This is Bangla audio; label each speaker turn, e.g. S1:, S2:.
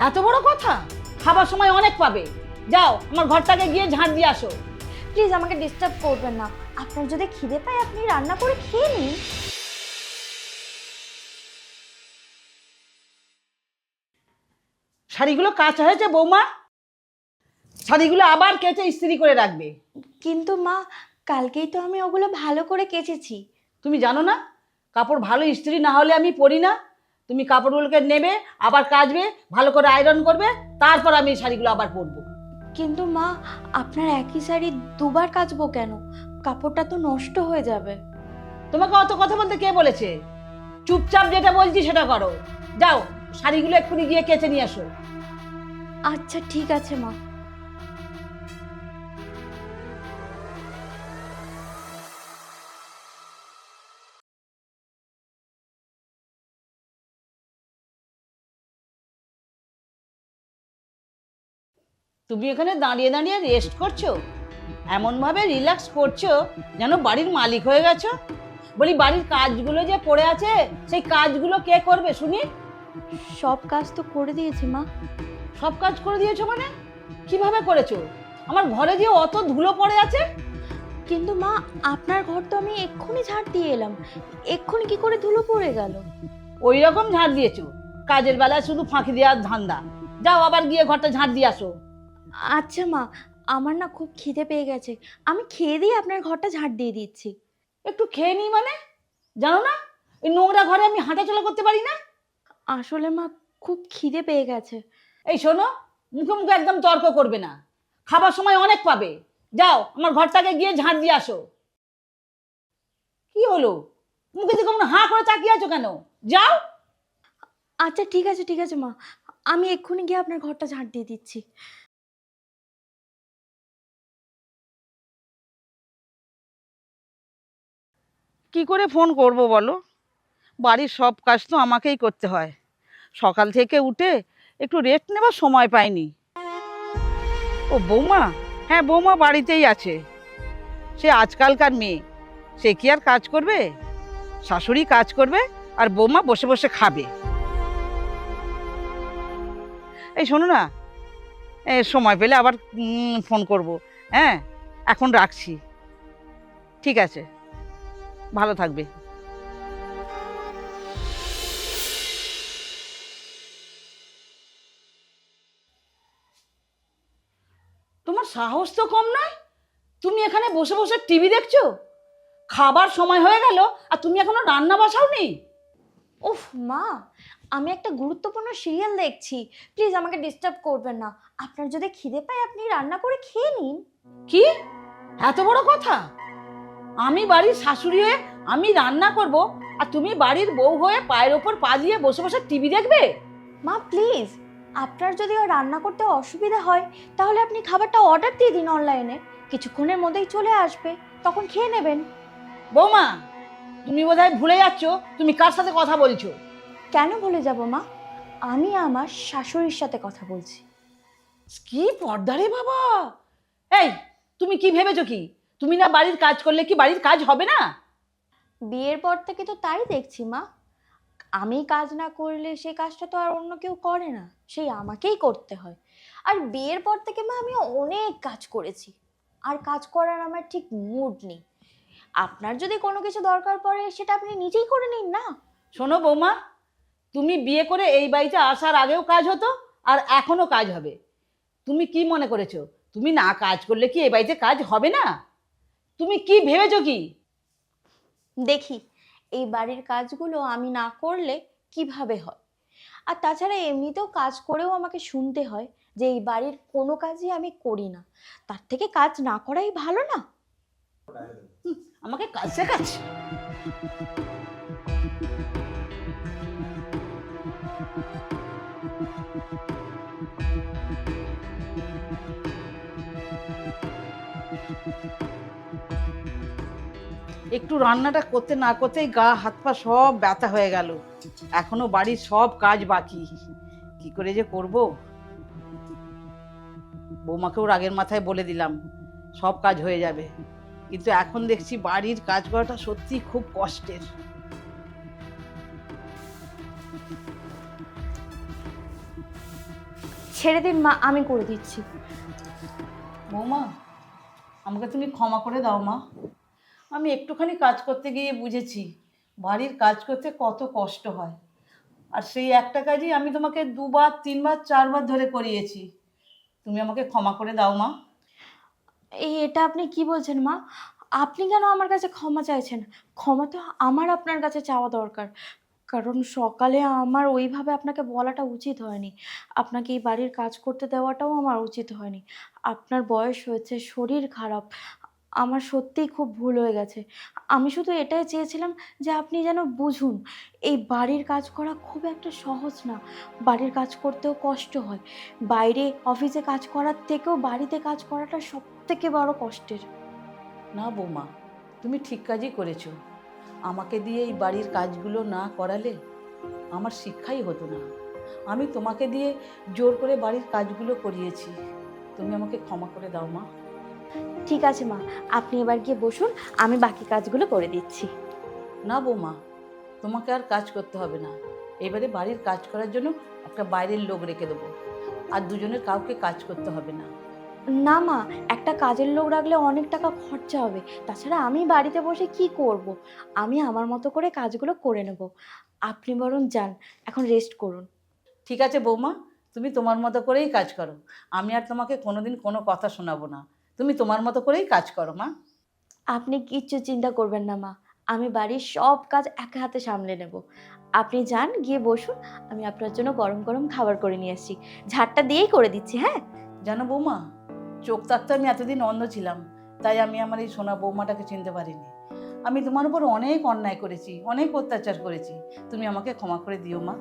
S1: এত বড় কথা? খাবার সময় অনেক পাবে। যাও আমার ঘরটাকে গিয়ে ঝাঁট দিয়ে আসো।
S2: প্লিজ আমাকে ডিস্টার্ব করবেন না। আপনার যদি খিদে পায় আপনি রান্না করে খেয়ে নিন।
S1: শাড়িগুলো কাঁচা হয়েছে বৌমা? শাড়িগুলো আবার কেচে ইস্ত্রি করে রাখবে।
S2: কিন্তু মা, কালকেই তো আমি ওগুলো ভালো করে কেচেছি।
S1: তুমি জানো না কাপড় ভালো ইস্ত্রি না হলে আমি পরি না? তুমি কাপড়গুলোকে নেবে, আবার কাচবে, ভালো করে আয়রন করবে, তারপর আমি এই শাড়িগুলো আবার পরবো।
S2: কিন্তু মা, আপনার একই শাড়ি দুবার কাচবো কেন? কাপড়টা তো নষ্ট হয়ে যাবে।
S1: তোমাকে অত কথা বলতে কে বলেছে? চুপচাপ যেটা বলছি সেটা করো। যাও শাড়িগুলো এক্ষুনি গিয়ে কেচে নিয়ে আসো।
S2: আচ্ছা ঠিক আছে মা।
S1: তুমি এখানে দাঁড়িয়ে দাঁড়িয়ে রেস্ট করছো, এমনভাবে রিল্যাক্স করছো যেন বাড়ির মালিক হয়ে গেছো। বলি বাড়ির কাজগুলো যে পড়ে আছে সেই কাজগুলো কে করবে শুনি?
S2: সব কাজ তো করে দিয়েছি মা।
S1: সব কাজ করে দিয়েছো মানে? কিভাবে করেছো? আমার ঘরে যে অত ধুলো পড়ে আছে।
S2: কিন্তু মা, আপনার ঘর তো আমি এক্ষুনি ঝাড় দিয়ে এলাম, এক্ষুনি কি করে ধুলো পড়ে গেল?
S1: ওই রকম ঝাড় দিয়েছো? কাজের বেলায় শুধু ফাঁকি দেওয়ার ধান্দা। যাও আবার গিয়ে ঘরটা ঝাড় দিয়ে আসো।
S2: আচ্ছা মা, আমার না খুব খিদে পেয়ে গেছে, আমি খেয়ে দিয়ে আপনার ঘরটা ঝাড় দিয়ে দিচ্ছি।
S1: একটু খেয়ে নিই মানে? জানো না এই নোংরা ঘরে আমি হাঁটাচলা করতে পারি না?
S2: আসলে মা, খুব খিদে পেয়ে গেছে।
S1: এই শোনো, মুখে মুখে একদম তর্ক করবে না। খাবার সময় অনেক পাবে। যাও আমার ঘরটাকে গিয়ে ঝাঁট দিয়ে আসো। কি হলো? মুখে দিকে কেমন হাঁ করে তাকিয়ে আছো কেন? যাও।
S2: আচ্ছা ঠিক আছে ঠিক আছে মা, আমি এক্ষুনি গিয়ে আপনার ঘরটা ঝাড় দিয়ে দিচ্ছি।
S1: কি করে ফোন করব বলো? বাড়ির সব কাজ তো আমাকেই করতে হয়। সকাল থেকে উঠে একটু রেস্ট নেবার সময় পাইনি। ও বৌমা? হ্যাঁ বৌমা বাড়িতেই আছে। সে আজকালকার মেয়ে, সে কি আর কাজ করবে? শাশুড়ি কাজ করবে আর বৌমা বসে বসে খাবে। এই শোনো না, সময় পেলে আবার ফোন করব। হ্যাঁ এখন রাখছি। ঠিক আছে, ভালো থাকবে। তোমার সাহস তো কম নয়। তুমি এখানে বসে বসে টিভি দেখছো? খাবার সময় হয়ে গেল আর তুমি এখনো রান্না বসাওনি?
S2: উফ মা, আমি একটা গুরুত্বপূর্ণ সিরিয়াল দেখছি, প্লিজ আমাকে ডিস্টার্ব করবেন না। আপনার যদি খিদে পায় আপনি রান্না করে খেয়ে নিন।
S1: কি এত বড় কথা? আমি বাড়ির শাশুড়ি হয়ে আমি রান্না করব আর তুমি বাড়ির বউ হয়ে পায়ের ওপর পা দিয়ে বসে বসে টিভি দেখবে?
S2: মা প্লিজ, আপনার যদি রান্না করতে অসুবিধা হয় তাহলে আপনি খাবারটা অর্ডার দিয়ে দিন অনলাইনে, কিছুক্ষণের মধ্যেই চলে আসবে, তখন খেয়ে নেবেন।
S1: বৌমা, তুমি বোধহয় ভুলে যাচ্ছ তুমি কার সাথে কথা বলছো।
S2: কেন ভুলে যাব মা? আমি আমার শাশুড়ির সাথে কথা বলছি।
S1: কি পর্দা রে বাবা! এই তুমি কি ভেবেছো কি তুমি না বাড়ির কাজ করলে কি বাড়ির কাজ হবে না?
S2: বিয়ের পর থেকে তো তাই দেখছি মা, আমি কাজ না করলে সে কাজটা তো আর অন্য কেউ করে না, সেই আমাকেই করতে হয়। আর বিয়ের পর থেকে মা আমি অনেক কাজ করেছি, আর কাজ করার আমার ঠিক মুড নেই। আপনার যদি কোনো কিছু দরকার পড়ে সেটা আপনি নিজেই করে নিন না।
S1: শোনো বৌমা, তুমি বিয়ে করে এই বাড়িতে আসার আগেও কাজ হতো আর এখনো কাজ হবে। তুমি কি মনে করেছো তুমি না কাজ করলে কি এই বাড়িতে কাজ হবে না? তুমি কি ভেবেছো কি?
S2: দেখি এই বাড়ির কাজগুলো আমি না করলে কিভাবে হয়। আর তাছাড়া এমনিতেও কাজ করেও আমাকে শুনতে হয় যে এই বাড়ির কোনো কাজই আমি করি না, তার থেকে কাজ না করাই ভালো না।
S1: আমাকে কাজ শেখাচ্ছে। একটু রান্নাটা করতে না করতেই গা হাত পা সব ব্যথা হয়ে গেল। এখনো বাড়ির সব কাজ বাকি, কি করে যে করব। বৌমাকেও রাগের মাথায় বলে দিলাম সব কাজ হয়ে যাবে, কিন্তু এখন দেখছি বাড়ির কাজ করাটা সত্যি খুব কষ্টের।
S2: ছেড়ে দিন মা, আমি করে দিচ্ছি।
S1: বৌমা, আমাকে তুমি ক্ষমা করে দাও মা। আমি একটুখানি কাজ করতে গিয়ে বুঝেছি বাড়ির কাজ করতে কত কষ্ট হয়। আর সেই একটা কাজই আমি তোমাকে 2বার 3বার 4বার ধরে করিয়েছি। তুমি আমাকে ক্ষমা করে দাও মা।
S2: এটা আপনি কি বলছেন মা? আপনি কেন আমার কাছে ক্ষমা চাইছেন? ক্ষমা তো আমার আপনার কাছে চাওয়া দরকার। কারণ সকালে আমার ওইভাবে আপনাকে বলাটা উচিত হয়নি। আপনাকে এই বাড়ির কাজ করতে দেওয়াটাও আমার উচিত হয়নি। আপনার বয়স হয়েছে, শরীর খারাপ। আমার সত্যিই খুব ভুল হয়ে গেছে। আমি শুধু এটাই চেয়েছিলাম যে আপনি যেন বুঝুন, এই বাড়ির কাজ করা খুব একটা সহজ না। বাড়ির কাজ করতেও কষ্ট হয়। বাইরে অফিসে কাজ করার থেকেও বাড়িতে কাজ করাটা সবথেকে বড় কষ্টের।
S1: না বৌমা, তুমি ঠিক কাজই করেছো। আমাকে দিয়ে এই বাড়ির কাজগুলো না করালে আমার শিক্ষাই হতো না। আমি তোমাকে দিয়ে জোর করে বাড়ির কাজগুলো করিয়েছি। তুমি আমাকে ক্ষমা করে দাও মা।
S2: ঠিক আছে মা, আপনি এবার গিয়ে বসুন, আমি বাকি কাজগুলো করে দিচ্ছি।
S1: না বৌমা, তোমাকে আর কাজ করতে হবে না। এবারে বাড়ির কাজ করার জন্য একটা বাইরের লোক রেখে দেবো। আর দুজনের কাউকে কাজ করতে হবে না।
S2: না মা, একটা কাজের লোক রাখলে অনেক টাকা খরচা হবে। তাছাড়া আমি বাড়িতে বসে কি করব? আমি আমার মতো করে কাজগুলো করে নেব। আপনি বরং যান, এখন রেস্ট করুন।
S1: ঠিক আছে বৌমা, তুমি তোমার মতো করেই কাজ করো। আমি আর তোমাকে কোনোদিন কোনো কথা শোনাবো না। তুমি তোমার মতো করেই কাজ করো মা।
S2: আপনি কিচ্ছু চিন্তা করবেন না মা। আমি বাড়ির সব কাজ একা হাতে সামলে নেব। আপনি যান, গিয়ে বসুন। আমি আপনার জন্য গরম গরম খাবার করে নিয়ে আসছি। ঝাড়টা দিয়েই করে দিচ্ছি, হ্যাঁ?
S1: জানো বৌমা, চোখ থাকতে আমি এতদিন অন্ধ ছিলাম, তাই আমি আমার এই সোনা বৌমাটাকে চিনতে পারিনি। আমি তোমার উপর অনেক অন্যায় করেছি, অনেক অত্যাচার করেছি। তুমি আমাকে ক্ষমা করে দিও মা।